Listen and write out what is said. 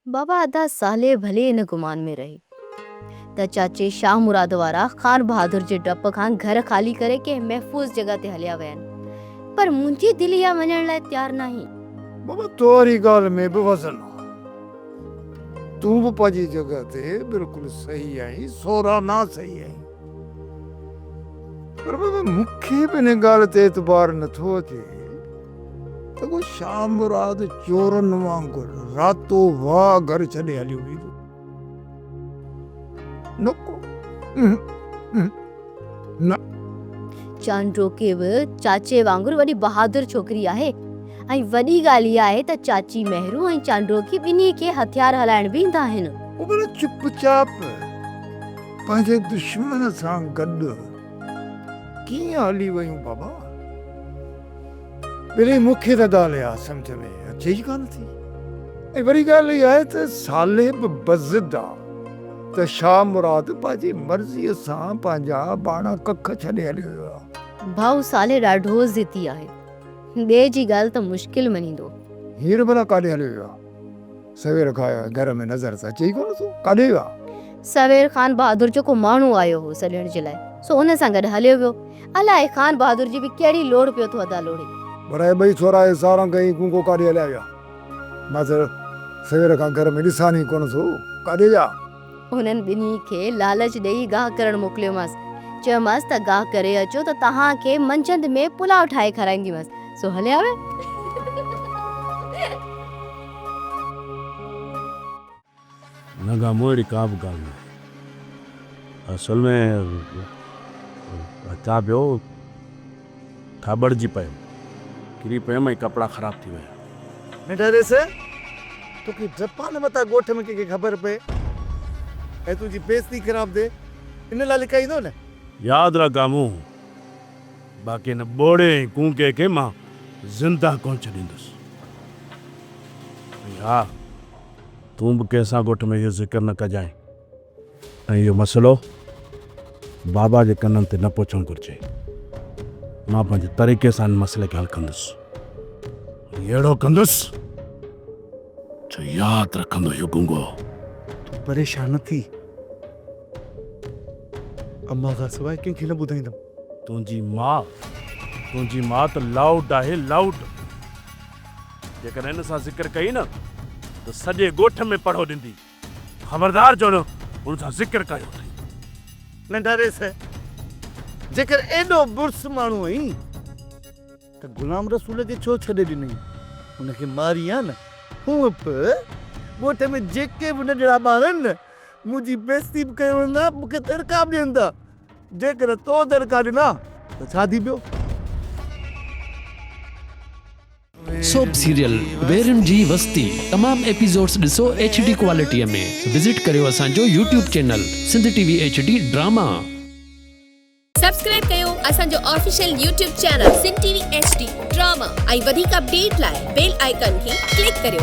बाबा अदा साले भले इन गुमान में रही त चाचे शाह मुराद वारा खान बहादुर जे डप खां घर खाली करे के महफूज जगह ते हलिया वयन, पर मुंहिंजी दिल इहा वञण लाइ तयार नहीं। बाबा तोरी गाल में भी वजन तू भी पंहिंजी जगह ते बिल्कुल सही आई, सोरा ना सही आई, पर बाबा मूंखे बि इन गाल ते एतबार नथो अचे त को शाह मुराद चोरन वांगुरु रातो वाह घर छॾे हलियो वेंदो। न चांड्रो के बि चाचे वांगुरु वॾी बहादुर छोकिरी आहे ऐं वॾी ॻाल्हि इहा आहे त चाची मेहरू ऐं चांड्रो की ॿिन्ही खे हथियार हलाइण बि ईंदा आहिनि। उहो चुपचाप पंहिंजे दुश्मन सां गॾु कीअं हली वयूं बाबा? बिली मूंखे त ॻाल्हि आहे सम्झ में अचे ई कान थी। ऐं वरी ॻाल्हि इहा आहे त साले बि बज़िद आहे त शाह मुराद पंहिंजी मर्ज़ीअ सां पंहिंजा बाणा कख छॾे हलियो वियो आहे। भाऊ साले ॾाढो ज़िदी आहे, ॿिए जी ॻाल्हि त मुश्किल मञींदो। हीर भला काॾे हलियो वियो आहे? सवेर खां घर में नज़र त अचे ई कोन थो, काॾे वियो आहे? सवेर खान बहादुर जेको माण्हू आयो हो सॾण जे लाइ, सो हुन सां गॾु हलियो वियो। अलाए खान बहादुर जी बि कहिड़ी लोड़ पियो थो अदा लोड़े। पर ॿई छोरा सारां कई कूको काॾे हलिया विया? मां सवेर खां घर में ॾिसां ई कोन थो, काॾे विया? हुननि ॿिन्ही खे लालच ॾेई गाह करण मोकिलियोमांसि, चयोमांसि त गाह करे अचो त तव्हांखे मंझंदि में पुलाव ठाहे खाराईंदीमांसि, सो हलिया विया। न गा मोड़ी का बि ॻाल्हि न आहे। असल में अचा पियो थाबड़जी पियो, किरी पियुमि ऐं कपिड़ा ख़राब थी विया। निडरे से तोखे डपा न मता ॻोठ में कंहिंखे ख़बर पए ऐं तुंहिंजी बेइज़ती ख़राब थिए, इन लाइ लिकाईंदो न? यादि रख गामू, बाक़ी न बोड़े कूके खे मां ज़िंदा कोन छॾींदुसि। हा, तूं बि कंहिंसां ॻोठ में इहो ज़िक्र न कजांइ ऐं इहो मसइलो बाबा जे कननि ते न पहुचणु घुरिजे। मां पंहिंजे तरीक़े सां हिन मसइले खे हल कंदुसि, अहिड़ो कंदुसि जो यादि रखंदो इहो गुंगो। परेशान न थी, अम्मा खां सवाइ कंहिंखे न ॿुधाईंदमि। तुंहिंजी मां त लाउड आहे, लाउड। जेकर हिन सां ज़िक्र कई न त सॼे ॻोठ में पढ़ो ॾींदी। ख़बरदार जो न हुन सां ज़िक्र कयो अथई। न डरे से, जेकर एॾो बुर्स माण्हू आहीं त गुलाम रसूल खे छो छॾे ॾिनई? हुनखे मारी आहे न। हूअं बि ॻोठ में जेके बि नंढड़ा ॿार आहिनि न, मुंहिंजी बेइज़ती बि कयो वेंदा, मूंखे दड़का बि ॾियंदा। जेकर तो दड़का ॾिना त छा थी पियो? सोप सीरियल वेरन जी वस्ती तमाम एपिसोड्स ॾिसो HD क्वालिटीअ में। विजिट करियो असांजो YouTube channel Sindh TV HD drama. Subscribe कयो असांजो official YouTube channel Sindh TV HD drama ऐं वधीक अपडेट लाइ बेल आइकन खे क्लिक करियो।